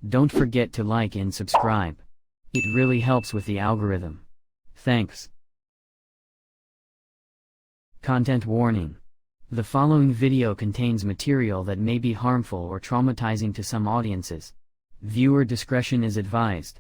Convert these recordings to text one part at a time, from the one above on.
Don't forget to like and subscribe. It really helps with the algorithm. Thanks. Content warning. The following video contains material that may be harmful or traumatizing to some audiences. Viewer discretion is advised.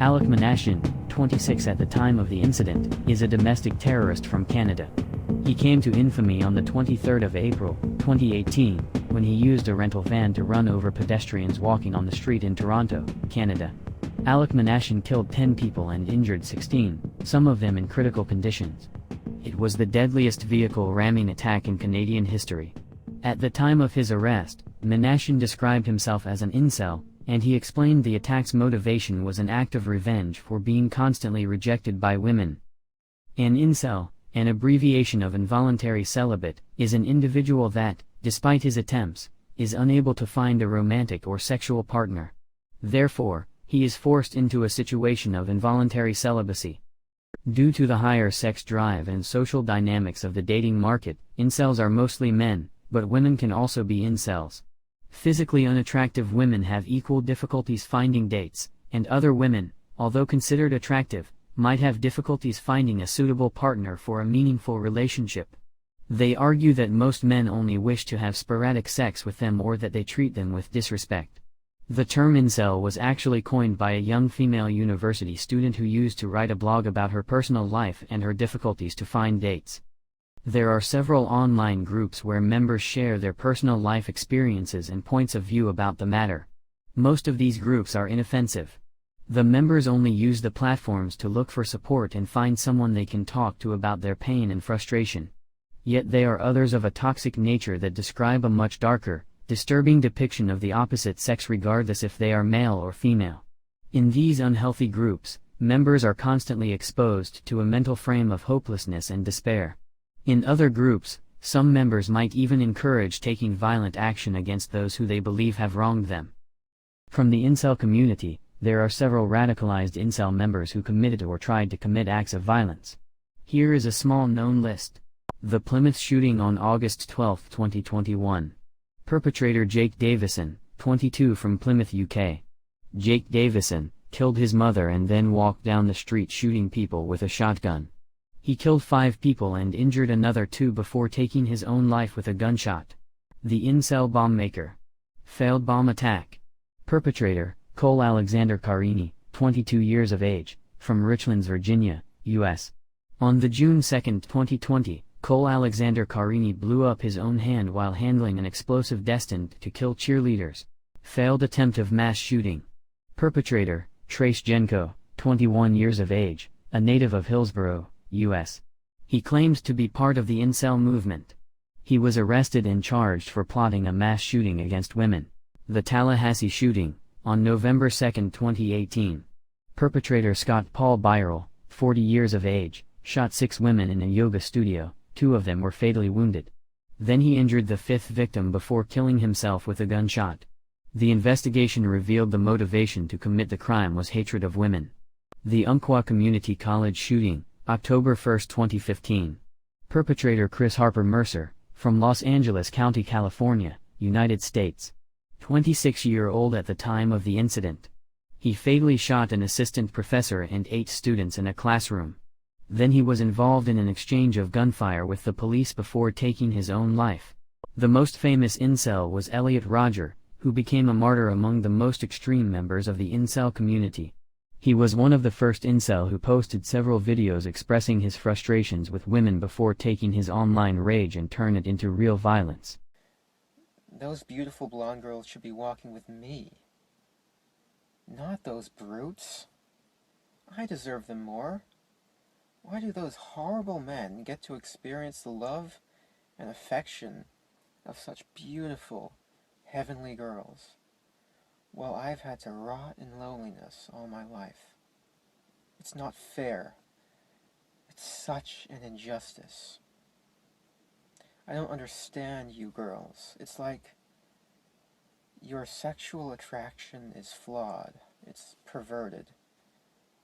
Alek Minassian, 26 at the time of the incident, is a domestic terrorist from Canada. He came to infamy on the 23rd of April, 2018, when he used a rental van to run over pedestrians walking on the street in Toronto, Canada. Alek Minassian killed 10 people and injured 16, some of them in critical conditions. It was the deadliest vehicle ramming attack in Canadian history. At the time of his arrest, Minassian described himself as an incel, and he explained the attack's motivation was an act of revenge for being constantly rejected by women. An incel, an abbreviation of involuntary celibate, is an individual that, despite his attempts, is unable to find a romantic or sexual partner. Therefore, he is forced into a situation of involuntary celibacy. Due to the higher sex drive and social dynamics of the dating market, incels are mostly men, but women can also be incels. Physically unattractive women have equal difficulties finding dates, and other women, although considered attractive, might have difficulties finding a suitable partner for a meaningful relationship. They argue that most men only wish to have sporadic sex with them or that they treat them with disrespect. The term incel was actually coined by a young female university student who used to write a blog about her personal life and her difficulties to find dates. There are several online groups where members share their personal life experiences and points of view about the matter. Most of these groups are inoffensive. The members only use the platforms to look for support and find someone they can talk to about their pain and frustration. Yet there are others of a toxic nature that describe a much darker, disturbing depiction of the opposite sex regardless if they are male or female. In these unhealthy groups, members are constantly exposed to a mental frame of hopelessness and despair. In other groups, some members might even encourage taking violent action against those who they believe have wronged them. From the incel community, there are several radicalized incel members who committed or tried to commit acts of violence. Here is a small known list. The Plymouth shooting on August 12, 2021. Perpetrator Jake Davison, 22 from Plymouth, UK. Jake Davison killed his mother and then walked down the street shooting people with a shotgun. He killed 5 people and injured another 2 before taking his own life with a gunshot. The Incel Bomb Maker. Failed bomb attack. Perpetrator, Cole Alexander Carini, 22 years of age, from Richlands, Virginia, U.S. On the June 2, 2020, Cole Alexander Carini blew up his own hand while handling an explosive destined to kill cheerleaders. Failed attempt of mass shooting. Perpetrator, Trace Genko, 21 years of age, a native of Hillsborough, U.S. He claims to be part of the incel movement. He was arrested and charged for plotting a mass shooting against women. The Tallahassee shooting, on November 2, 2018. Perpetrator Scott Paul Byrell, 40 years of age, shot 6 women in a yoga studio, 2 of them were fatally wounded. Then he injured the 5th victim before killing himself with a gunshot. The investigation revealed the motivation to commit the crime was hatred of women. The Umpqua Community College shooting, October 1, 2015. Perpetrator Chris Harper Mercer, from Los Angeles County, California, United States. 26-year-old at the time of the incident. He fatally shot an assistant professor and 8 students in a classroom. Then he was involved in an exchange of gunfire with the police before taking his own life. The most famous incel was Elliot Rodger, who became a martyr among the most extreme members of the incel community. He was one of the first incel who posted several videos expressing his frustrations with women before taking his online rage and turn it into real violence. Those beautiful blonde girls should be walking with me. Not those brutes. I deserve them more. Why do those horrible men get to experience the love and affection of such beautiful, heavenly girls, while I've had to rot in loneliness all my life? It's not fair. It's such an injustice. I don't understand you girls. It's like your sexual attraction is flawed. It's perverted.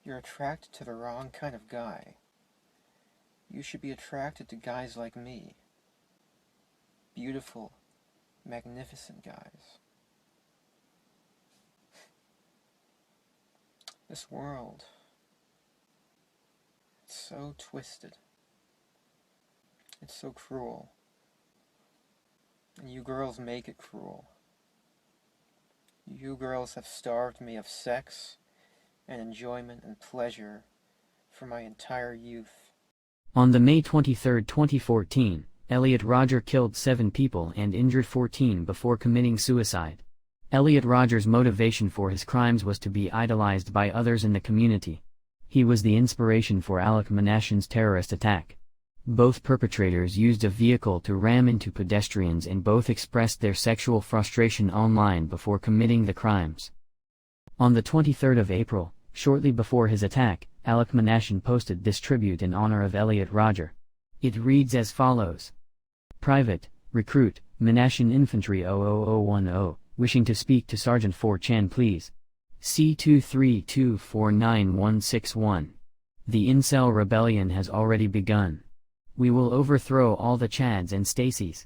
You're attracted to the wrong kind of guy. You should be attracted to guys like me. Beautiful, magnificent guys. This world, it's so twisted. It's so cruel. And you girls make it cruel. You girls have starved me of sex and enjoyment and pleasure for my entire youth. On the May 23, 2014, Elliot Rodger killed 7 people and injured 14 before committing suicide. Elliot Rodger's motivation for his crimes was to be idolized by others in the community. He was the inspiration for Alek Minassian's terrorist attack. Both perpetrators used a vehicle to ram into pedestrians and both expressed their sexual frustration online before committing the crimes. On the 23rd of April, shortly before his attack, Alek Minassian posted this tribute in honor of Elliot Rodger. It reads as follows. Private, Recruit, Minassian Infantry 00010, wishing to speak to Sergeant 4chan please. C232496161. The Incel Rebellion has already begun. We will overthrow all the Chads and Stacys.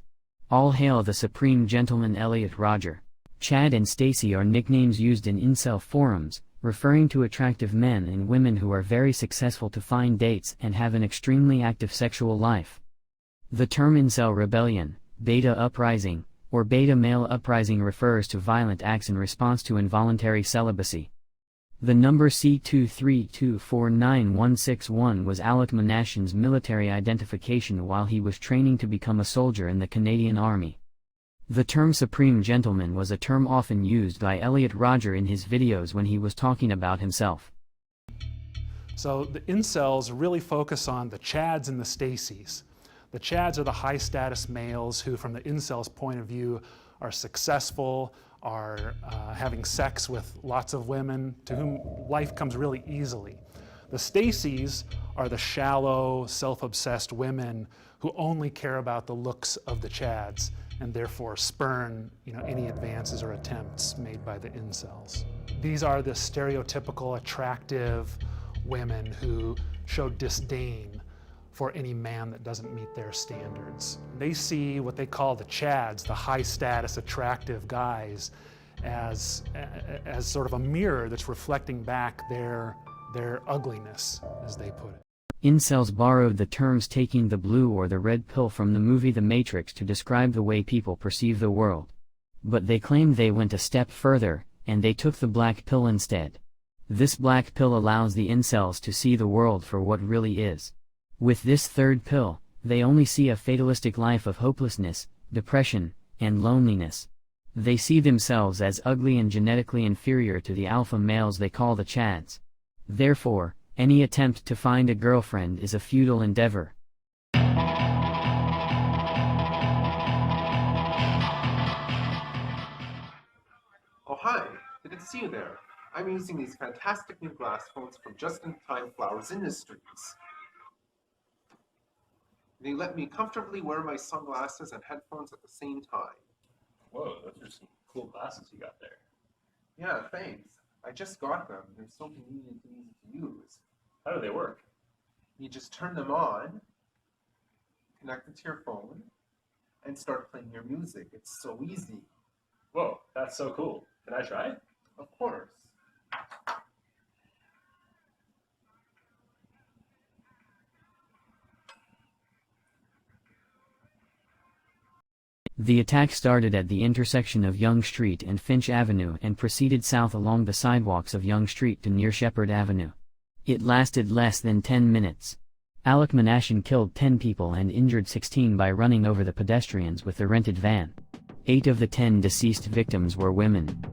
All hail the Supreme Gentleman Elliot Rodger. Chad and Stacy are nicknames used in incel forums, referring to attractive men and women who are very successful to find dates and have an extremely active sexual life. The term Incel Rebellion, Beta Uprising, or Beta Male Uprising refers to violent acts in response to involuntary celibacy. The number C2324961 was Alek Minassian's military identification while he was training to become a soldier in the Canadian Army. The term Supreme Gentleman was a term often used by Elliot Rodger in his videos when he was talking about himself. So the incels really focus on the Chads and the Stacys. The Chads are the high-status males who, from the incels' point of view, are successful, are having sex with lots of women, to whom life comes really easily. The Stacys are the shallow, self-obsessed women who only care about the looks of the Chads and therefore spurn any advances or attempts made by the incels. These are the stereotypical attractive women who show disdain for any man that doesn't meet their standards. They see what they call the Chads, the high-status, attractive guys, as sort of a mirror that's reflecting back their ugliness, as they put it. Incels borrowed the terms taking the blue or the red pill from the movie The Matrix to describe the way people perceive the world. But they claimed they went a step further, and they took the black pill instead. This black pill allows the incels to see the world for what really is. With this third pill, they only see a fatalistic life of hopelessness, depression, and loneliness. They see themselves as ugly and genetically inferior to the alpha males they call the Chads. Therefore, any attempt to find a girlfriend is a futile endeavor. Oh hi, good to see you there. I'm using these fantastic new glass phones from Just-in-Time Flowers Industries. They let me comfortably wear my sunglasses and headphones at the same time. Whoa, those are some cool glasses you got there. Yeah, thanks. I just got them. They're so convenient and easy to use. How do they work? You just turn them on, connect it to your phone, and start playing your music. It's so easy. Whoa, that's so cool. Can I try? Of course. The attack started at the intersection of Yonge Street and Finch Avenue and proceeded south along the sidewalks of Yonge Street to near Shepherd Avenue. It lasted less than 10 minutes. Alek Minassian killed 10 people and injured 16 by running over the pedestrians with the rented van. 8 of the 10 deceased victims were women.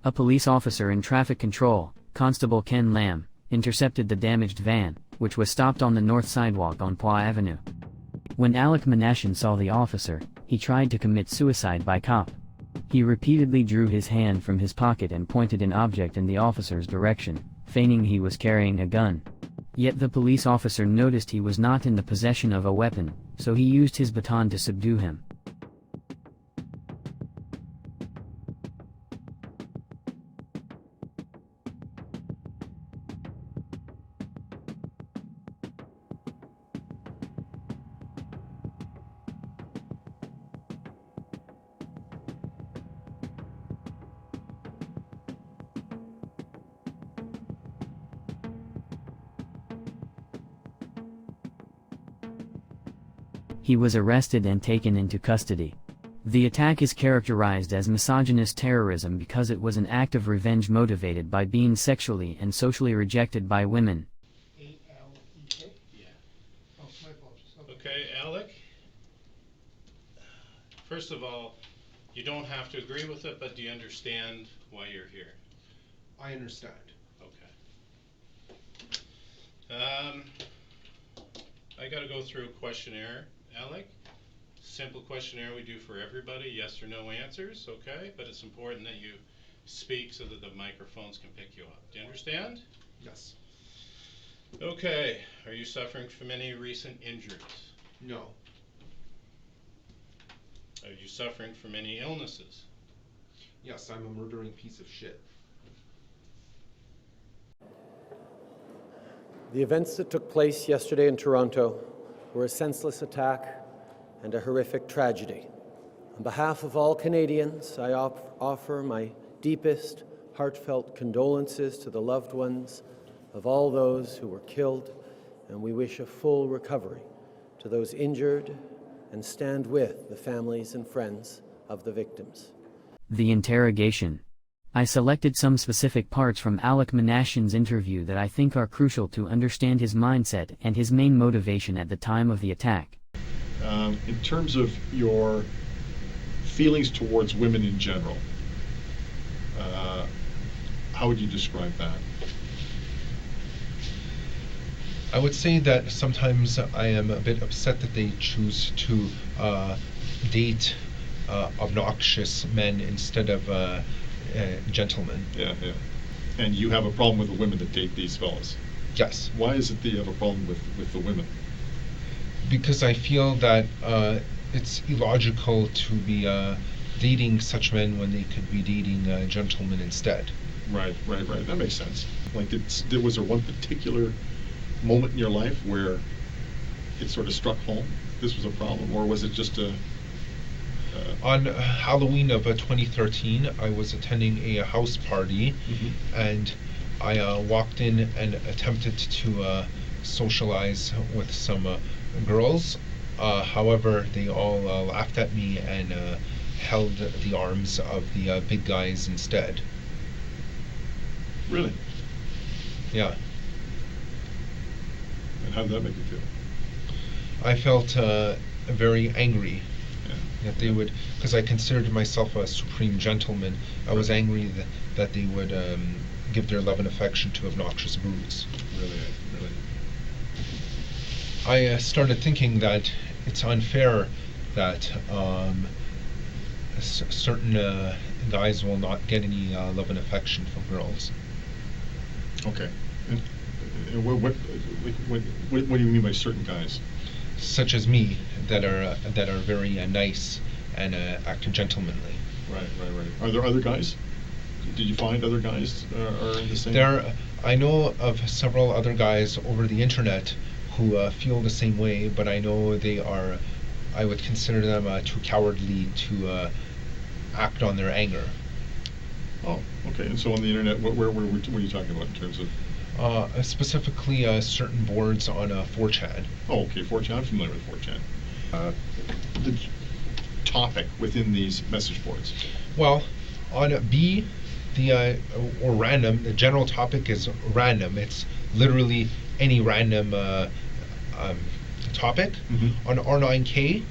A police officer in traffic control, Constable Ken Lamb, intercepted the damaged van, which was stopped on the north sidewalk on Poix Avenue. When Alek Minassian saw the officer, he tried to commit suicide by cop. He repeatedly drew his hand from his pocket and pointed an object in the officer's direction, feigning he was carrying a gun. Yet the police officer noticed he was not in the possession of a weapon, so he used his baton to subdue him. He was arrested and taken into custody. The attack is characterized as misogynist terrorism because it was an act of revenge motivated by being sexually and socially rejected by women. A-L-E-K? Yeah. Oh, my apologies. Okay, Alek. First of all, you don't have to agree with it, but do you understand why you're here? I understand. Okay. I gotta go through a questionnaire, Alek. Simple questionnaire we do for everybody, yes or no answers, okay? But it's important that you speak so that the microphones can pick you up. Do you understand? Yes. Okay. Are you suffering from any recent injuries? No. Are you suffering from any illnesses? Yes, I'm a murdering piece of shit. The events that took place yesterday in Toronto were a senseless attack and a horrific tragedy. On behalf of all Canadians, I offer my deepest, heartfelt condolences to the loved ones of all those who were killed, and we wish a full recovery to those injured and stand with the families and friends of the victims. The interrogation. I selected some specific parts from Alek Minassian's interview that I think are crucial to understand his mindset and his main motivation at the time of the attack. In terms of your feelings towards women in general, how would you describe that? I would say that sometimes I am a bit upset that they choose to date obnoxious men instead of gentlemen. Yeah. And you have a problem with the women that date these fellas? Yes. Why is it that you have a problem with the women? Because I feel that it's illogical to be dating such men when they could be dating gentlemen instead. Right. That makes sense. Like, was there one particular moment in your life where it sort of struck home this was a problem, or was it just a On Halloween of 2013, I was attending a house party, and I walked in and attempted to socialize with some girls. However, they all laughed at me and held the arms of the big guys instead. Really? Yeah. And how did that make you feel? I felt very angry Yeah. that they would, because I considered myself a supreme gentleman. I was angry that they would give their love and affection to obnoxious brutes. Really? I started thinking that it's unfair that certain guys will not get any love and affection from girls. Okay. And what do you mean by certain guys? Such as me, that are very nice and act gentlemanly. Right. Are there other guys? Did you find other guys are in the same? I know of several other guys over the internet who feel the same way, but I know they are. I would consider them too cowardly to act on their anger. Oh, okay. And so on the internet, what are you talking about in terms of? Specifically, certain boards on 4chan. Oh, okay, 4chan. I'm familiar with 4chan. The topic within these message boards. Well, on B, or random, the general topic is random. It's literally any random topic. On R9K,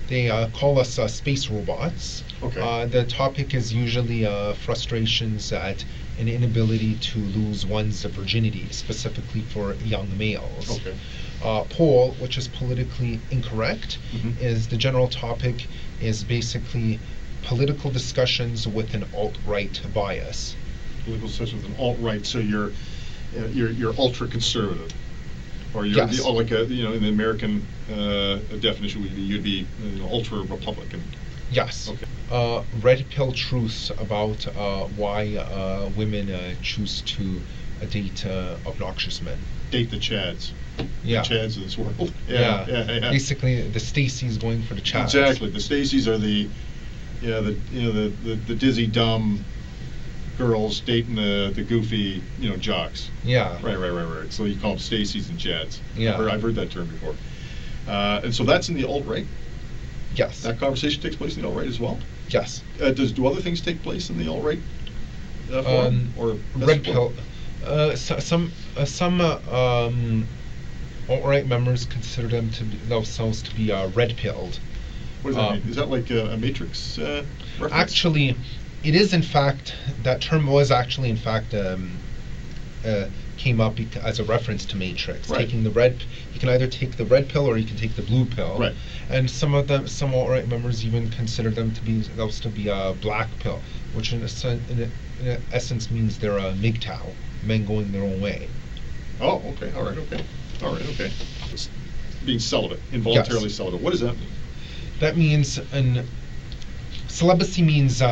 they call us space robots. Okay. The topic is usually frustrations at an inability to lose one's virginity, specifically for young males. Okay. Poll, which is politically incorrect, is the general topic is basically political discussions with an alt-right bias. Political discussions with an alt-right, so you're ultra-conservative, or you're Yes. like in the American definition you'd be ultra-Republican. Yes. Okay. Red pill truths about why women choose to date obnoxious men. Date the Chads. Yeah. The Chads of this world. Yeah. Yeah. Basically, the Stacey's going for the Chads. Exactly. The Stacey's are the dizzy dumb girls dating the goofy jocks. Yeah. Right. So you call them Stacey's and Chads. Yeah. I've heard that term before. And so that's in the alt-right. Yes. That conversation takes place in the alt-right as well. Yes. Do other things take place in the alt-right forum or red pill? Some alt-right members consider themselves to be red pilled. What does that mean? Is that like a Matrix reference? Actually, it is in fact, that term was actually in fact came up as a reference to Matrix. Right. Taking you can either take the red pill or you can take the blue pill. Right. And some alt-right members even consider themselves to be a black pill, which in essence means they're a MGTOW, men going their own way. Oh, okay. All right. Okay. Being celibate, involuntarily celibate. What does that mean? That means celibacy means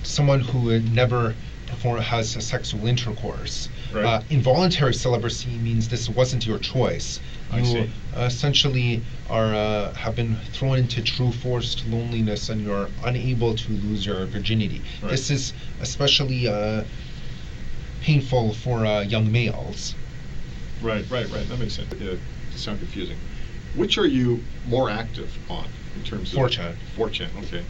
someone who never has sexual intercourse. Right. Involuntary celibacy means this wasn't your choice. You essentially have been thrown into true forced loneliness and you're unable to lose your virginity. Right. This is especially painful for young males. Right. That makes sense. It sounds confusing. Which are you more active on in terms of 4chan? 4chan. Okay.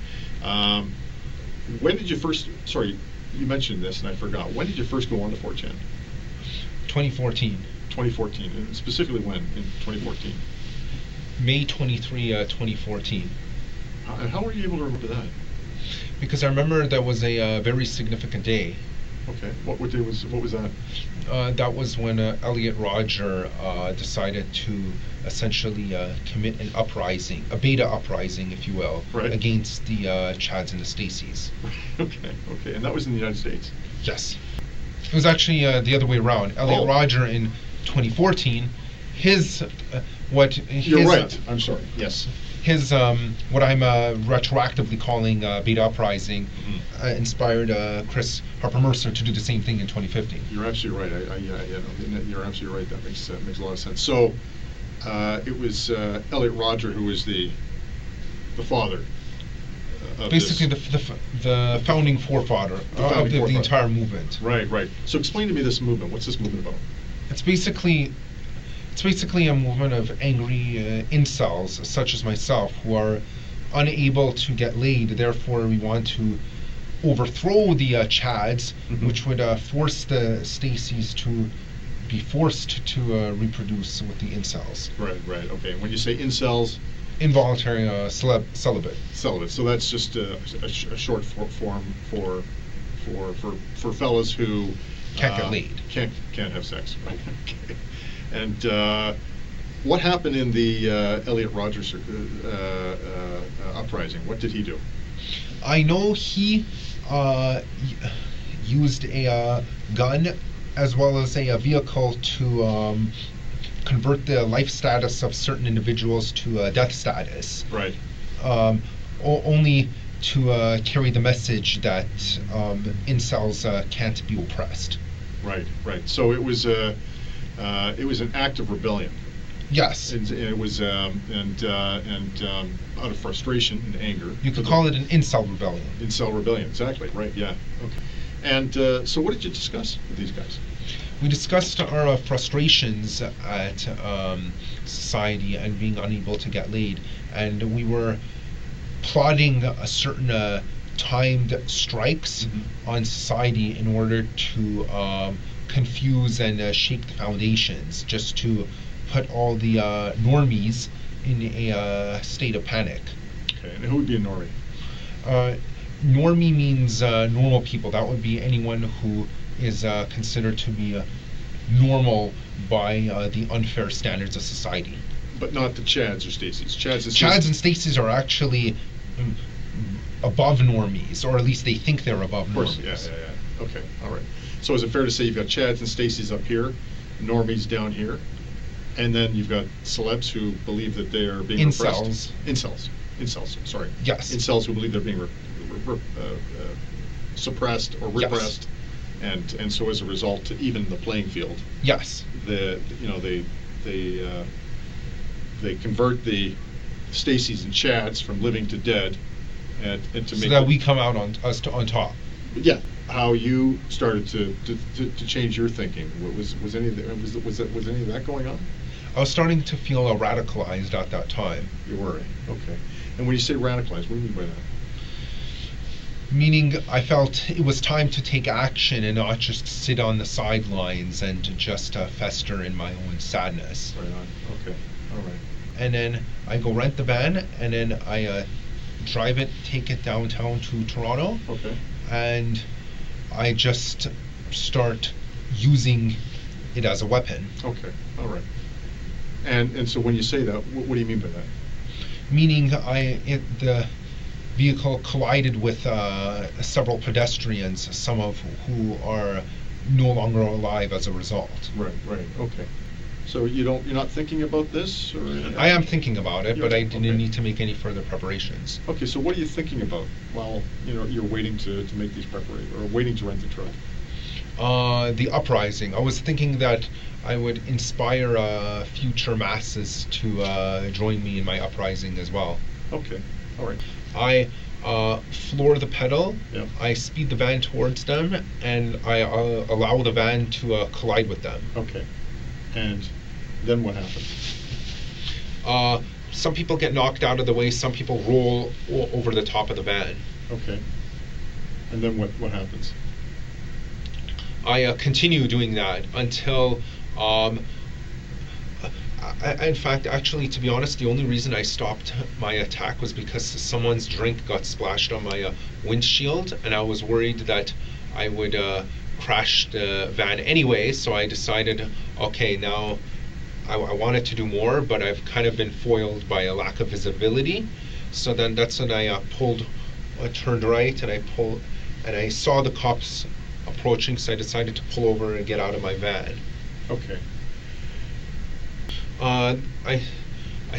When did you first? Sorry, you mentioned this and I forgot. When did you first go on to 4chan? 2014. 2014, and specifically when in 2014? May 23, 2014. And how were you able to remember that? Because I remember that was a very significant day. Okay. What day was? What was that? That was when Elliot Rodger decided to essentially commit an uprising, a beta uprising, if you will, right, against the Chads and the Staceys. Okay, and that was in the United States? Yes. It was actually the other way around. Elliot Rodger in 2014, You're right. I'm sorry. Yes. His what I'm retroactively calling beta uprising inspired Chris Harper Mercer to do the same thing in 2015. You're absolutely right. You're absolutely right. That makes a lot of sense. So it was Elliot Rodger who was the the father. Basically, the founding forefather of the entire movement. Right, right. So explain to me this movement. What's this movement about? It's basically a movement of angry incels, such as myself, who are unable to get laid. Therefore, we want to overthrow the Chads, which would force the Stacys to be forced to reproduce with the incels. Right, right. Okay. When you say incels, involuntary celibate. Celibate. So that's just a short form for fellas who can't get laid. Can't have sex. Right. Okay. And what happened in the Elliot Rodger uprising? What did he do? I know he used a gun as well as a vehicle to convert the life status of certain individuals to death status. Right. Only to carry the message that incels can't be oppressed. Right, right. So it was an act of rebellion. Yes. And it was out of frustration and anger. You could call it an incel rebellion. Incel rebellion, exactly. Right. Yeah. Okay. And so, what did you discuss with these guys? We discussed our frustrations at society and being unable to get laid, and we were plotting a certain timed strikes on society in order to confuse and shake the foundations, just to put all the normies in a state of panic. Okay, and who would be a normie? Normie means normal people. That would be anyone who is considered to be normal by the unfair standards of society. But not the Chads or Stacys. Chads and Stacys are actually above normies, or at least they think they're above normies. Of course, yeah. Okay, all right. So is it fair to say you've got Chads and Stacys up here, normies down here, and then you've got celebs who believe that they are being repressed? Incels, sorry. Yes. Incels who believe they're being suppressed or repressed. Yes. And so as a result, to even the playing field. Yes. They convert the Stacys and Chads from living to dead, and to make so that we come out on top. But yeah, how you started to change your thinking. Was any of that going on? I was starting to feel radicalized at that time. You were, okay. And when you say radicalized, what do you mean by that? Meaning I felt it was time to take action and not just sit on the sidelines and to just fester in my own sadness. Right on. Okay. All right. And then I go rent the van, and then I drive it, take it downtown to Toronto. Okay. And I just start using it as a weapon. Okay. All right. And so when you say that, what do you mean by that? Meaning the vehicle collided with several pedestrians, some of who are no longer alive as a result. Right, okay. So you're not thinking about this? Or I am thinking about it, but I didn't need to make any further preparations. Okay, so what are you thinking about while you're waiting to make these preparations, or waiting to rent the truck? The uprising. I was thinking that I would inspire future masses to join me in my uprising as well. Okay, all right. I floor the pedal, yep. I speed the van towards them, and I allow the van to collide with them. Okay. And then what happens? Some people get knocked out of the way, some people roll over the top of the van. Okay. And then what happens? I continue doing that until in fact, actually, to be honest, the only reason I stopped my attack was because someone's drink got splashed on my windshield, and I was worried that I would crash the van anyway, so I decided, okay, now I wanted to do more, but I've kind of been foiled by a lack of visibility. So then that's when I turned right, and I saw the cops approaching, so I decided to pull over and get out of my van. Okay. I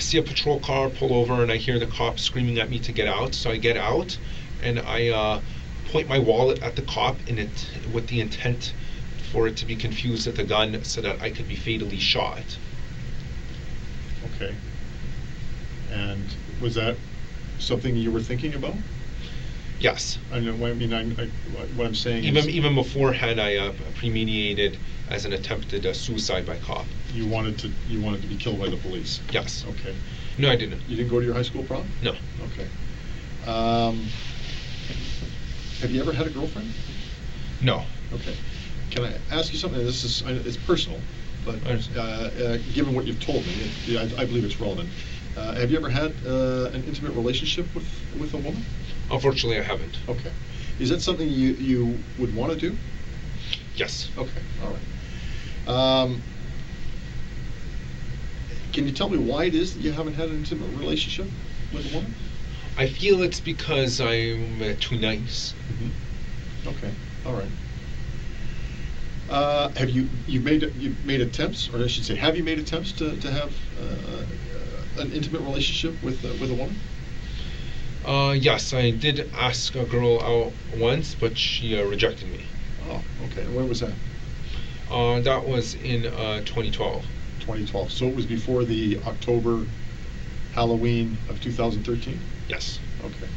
see a patrol car pull over, and I hear the cops screaming at me to get out. So I get out, and I point my wallet at the cop with the intent for it to be confused with a gun, so that I could be fatally shot. Okay. And was that something you were thinking about? Yes. I know. What I'm saying is, Even beforehand, I premeditated as an attempted suicide by cop. you wanted to be killed by the police. Yes. Okay. No, I didn't. You didn't go to your high school prom? No. Okay. Have you ever had a girlfriend? No. Okay. Can I ask you something? It's personal, but given what you've told me, I believe it's relevant. Have you ever had an intimate relationship with a woman? Unfortunately, I haven't. Okay. Is that something you would want to do? Yes. Okay. All right. Can you tell me why it is that you haven't had an intimate relationship with a woman? I feel it's because I'm too nice. Mm-hmm. Okay. All right. Have you've made attempts, or I should say, have you made attempts to have an intimate relationship with a woman? Yes, I did ask a girl out once, but she rejected me. Oh, okay. When was that? That was in 2012. 2012. So it was before the October Halloween of 2013? Yes. Okay.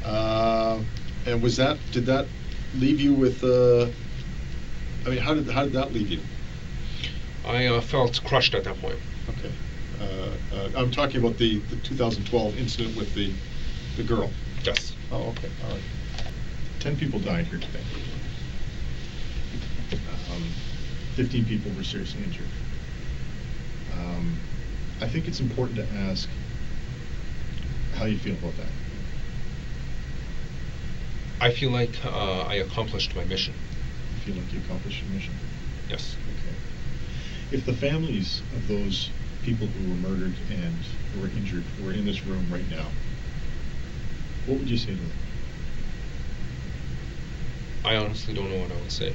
And did that leave you with, how did that leave you? I felt crushed at that point. Okay. I'm talking about the 2012 incident with the girl. Yes. Oh, okay. All right. 10 people died here today. 15 people were seriously injured. I think it's important to ask how you feel about that. I feel like I accomplished my mission. You feel like you accomplished your mission? Yes. Okay. If the families of those people who were murdered and who were injured were in this room right now, what would you say to them? I honestly don't know what I would say.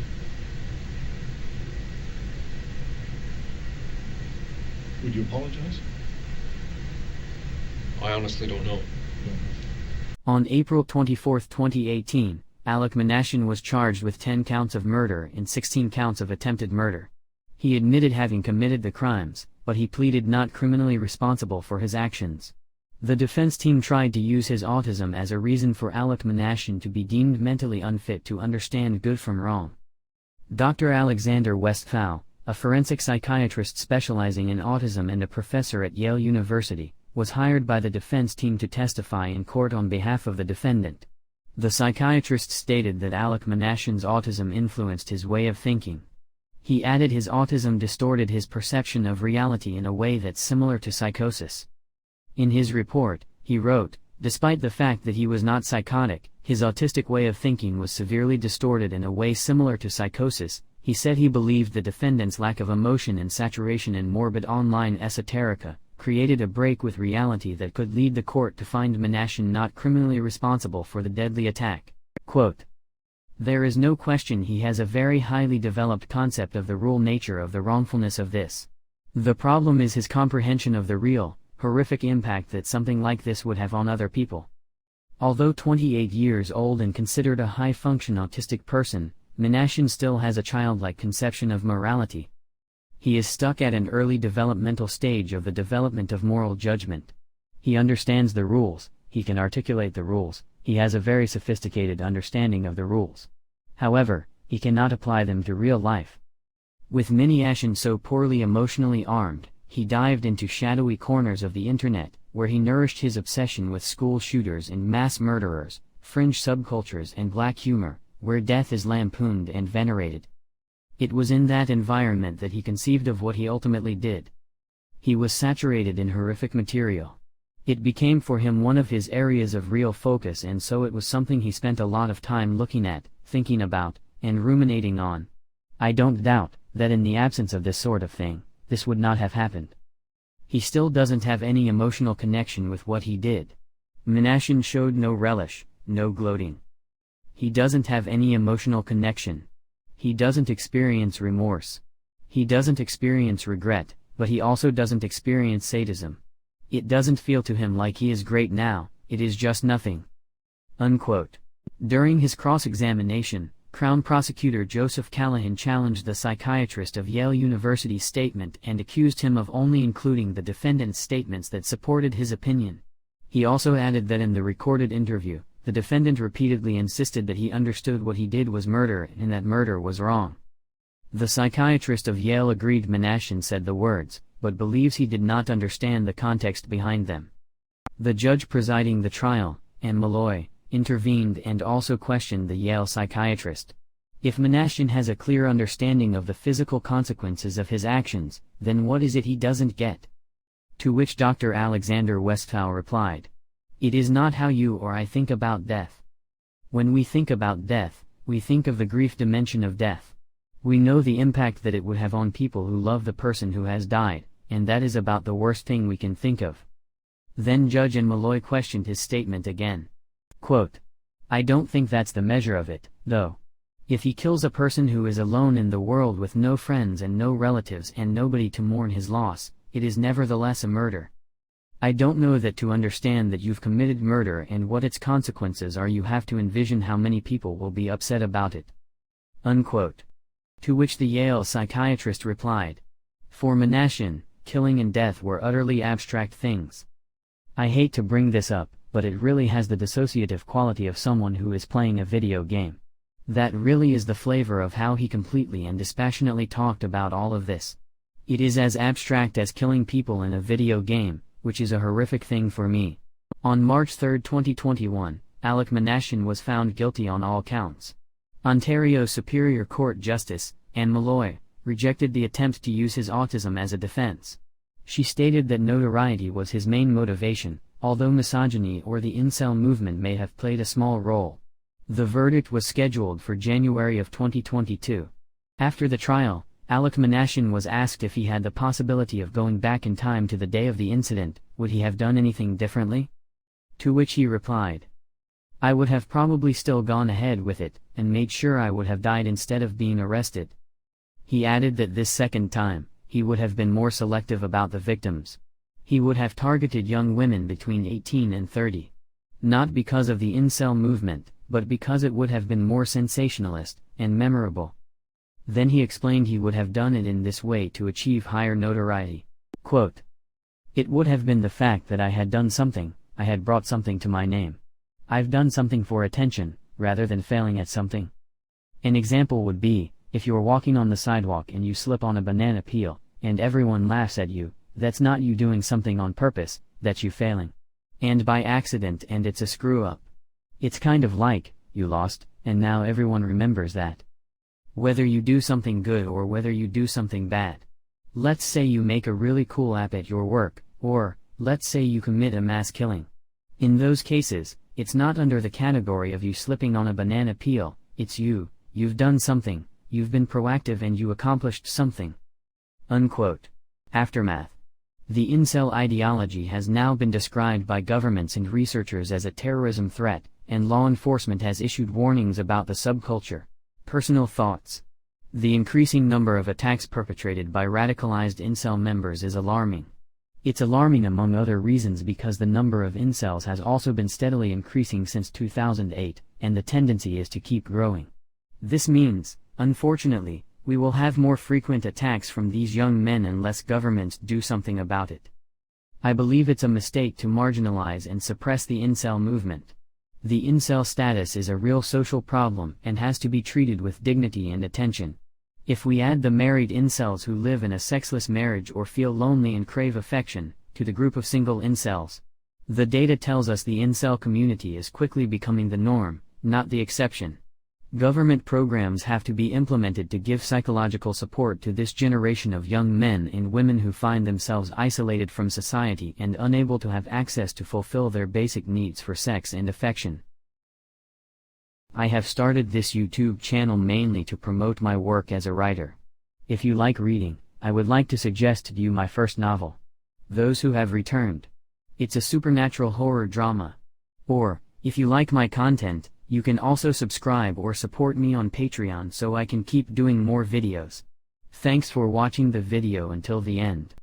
Would you apologize? I honestly don't know. On April 24, 2018, Alek Minassian was charged with 10 counts of murder and 16 counts of attempted murder. He admitted having committed the crimes, but he pleaded not criminally responsible for his actions. The defense team tried to use his autism as a reason for Alek Minassian to be deemed mentally unfit to understand good from wrong. Dr. Alexander Westphal, a forensic psychiatrist specializing in autism and a professor at Yale University, was hired by the defense team to testify in court on behalf of the defendant. The psychiatrist stated that Alek Minassian's autism influenced his way of thinking. He added his autism distorted his perception of reality in a way that's similar to psychosis. In his report, he wrote, despite the fact that he was not psychotic, his autistic way of thinking was severely distorted in a way similar to psychosis. He said he believed the defendant's lack of emotion and saturation in morbid online esoterica created a break with reality that could lead the court to find Minassian not criminally responsible for the deadly attack. Quote, "There is no question he has a very highly developed concept of the real nature of the wrongfulness of this. The problem is his comprehension of the real, horrific impact that something like this would have on other people." Although 28 years old and considered a high-function autistic person, Minassian still has a childlike conception of morality. He is stuck at an early developmental stage of the development of moral judgment. He understands the rules, he can articulate the rules, he has a very sophisticated understanding of the rules. However, he cannot apply them to real life. With Minassian so poorly emotionally armed, he dived into shadowy corners of the internet, where he nourished his obsession with school shooters and mass murderers, fringe subcultures and black humor, where death is lampooned and venerated. It was in that environment that he conceived of what he ultimately did. He was saturated in horrific material. It became for him one of his areas of real focus, and so it was something he spent a lot of time looking at, thinking about, and ruminating on. I don't doubt that in the absence of this sort of thing, this would not have happened. He still doesn't have any emotional connection with what he did. Minassian showed no relish, no gloating. He doesn't have any emotional connection. He doesn't experience remorse. He doesn't experience regret, but he also doesn't experience sadism. It doesn't feel to him like he is great now, it is just nothing. Unquote. During his cross-examination, Crown Prosecutor Joseph Callahan challenged the psychiatrist of Yale University's statement and accused him of only including the defendant's statements that supported his opinion. He also added that in the recorded interview, the defendant repeatedly insisted that he understood what he did was murder and that murder was wrong. The psychiatrist of Yale agreed Minassian said the words, but believes he did not understand the context behind them. The judge presiding the trial, Anne Malloy, intervened and also questioned the Yale psychiatrist. If Minassian has a clear understanding of the physical consequences of his actions, then what is it he doesn't get? To which Dr. Alexander Westphal replied, "It is not how you or I think about death. When we think about death, we think of the grief dimension of death. We know the impact that it would have on people who love the person who has died, and that is about the worst thing we can think of." Then Judge and Malloy questioned his statement again. Quote, "I don't think that's the measure of it, though. If he kills a person who is alone in the world with no friends and no relatives and nobody to mourn his loss, it is nevertheless a murder. I don't know that to understand that you've committed murder and what its consequences are you have to envision how many people will be upset about it." Unquote. To which the Yale psychiatrist replied, "For Minassian, killing and death were utterly abstract things. I hate to bring this up, but it really has the dissociative quality of someone who is playing a video game. That really is the flavor of how he completely and dispassionately talked about all of this. It is as abstract as killing people in a video game, which is a horrific thing for me." On March 3, 2021, Alek Minassian was found guilty on all counts. Ontario Superior Court Justice, Anne Malloy, rejected the attempt to use his autism as a defense. She stated that notoriety was his main motivation, although misogyny or the incel movement may have played a small role. The verdict was scheduled for January of 2022. After the trial, Alek Minassian was asked if he had the possibility of going back in time to the day of the incident, would he have done anything differently? To which he replied, "I would have probably still gone ahead with it, and made sure I would have died instead of being arrested." He added that this second time, he would have been more selective about the victims. He would have targeted young women between 18 and 30. Not because of the incel movement, but because it would have been more sensationalist and memorable. Then he explained he would have done it in this way to achieve higher notoriety. Quote, "It would have been the fact that I had done something, I had brought something to my name. I've done something for attention, rather than failing at something. An example would be, if you're walking on the sidewalk and you slip on a banana peel, and everyone laughs at you, that's not you doing something on purpose, that's you failing. And by accident and it's a screw-up. It's kind of like, you lost, and now everyone remembers that. Whether you do something good or whether you do something bad. Let's say you make a really cool app at your work, or, let's say you commit a mass killing. In those cases, it's not under the category of you slipping on a banana peel, it's you've done something, you've been proactive and you accomplished something." Unquote. Aftermath. The incel ideology has now been described by governments and researchers as a terrorism threat, and law enforcement has issued warnings about the subculture. Personal thoughts. The increasing number of attacks perpetrated by radicalized incel members is alarming. It's alarming among other reasons because the number of incels has also been steadily increasing since 2008, and the tendency is to keep growing. This means, unfortunately, we will have more frequent attacks from these young men unless governments do something about it. I believe it's a mistake to marginalize and suppress the incel movement. The incel status is a real social problem and has to be treated with dignity and attention. If we add the married incels who live in a sexless marriage or feel lonely and crave affection, to the group of single incels, the data tells us the incel community is quickly becoming the norm, not the exception. Government programs have to be implemented to give psychological support to this generation of young men and women who find themselves isolated from society and unable to have access to fulfill their basic needs for sex and affection. I have started this YouTube channel mainly to promote my work as a writer. If you like reading, I would like to suggest to you my first novel, Those Who Have Returned. It's a supernatural horror drama. Or, if you like my content, you can also subscribe or support me on Patreon so I can keep doing more videos. Thanks for watching the video until the end.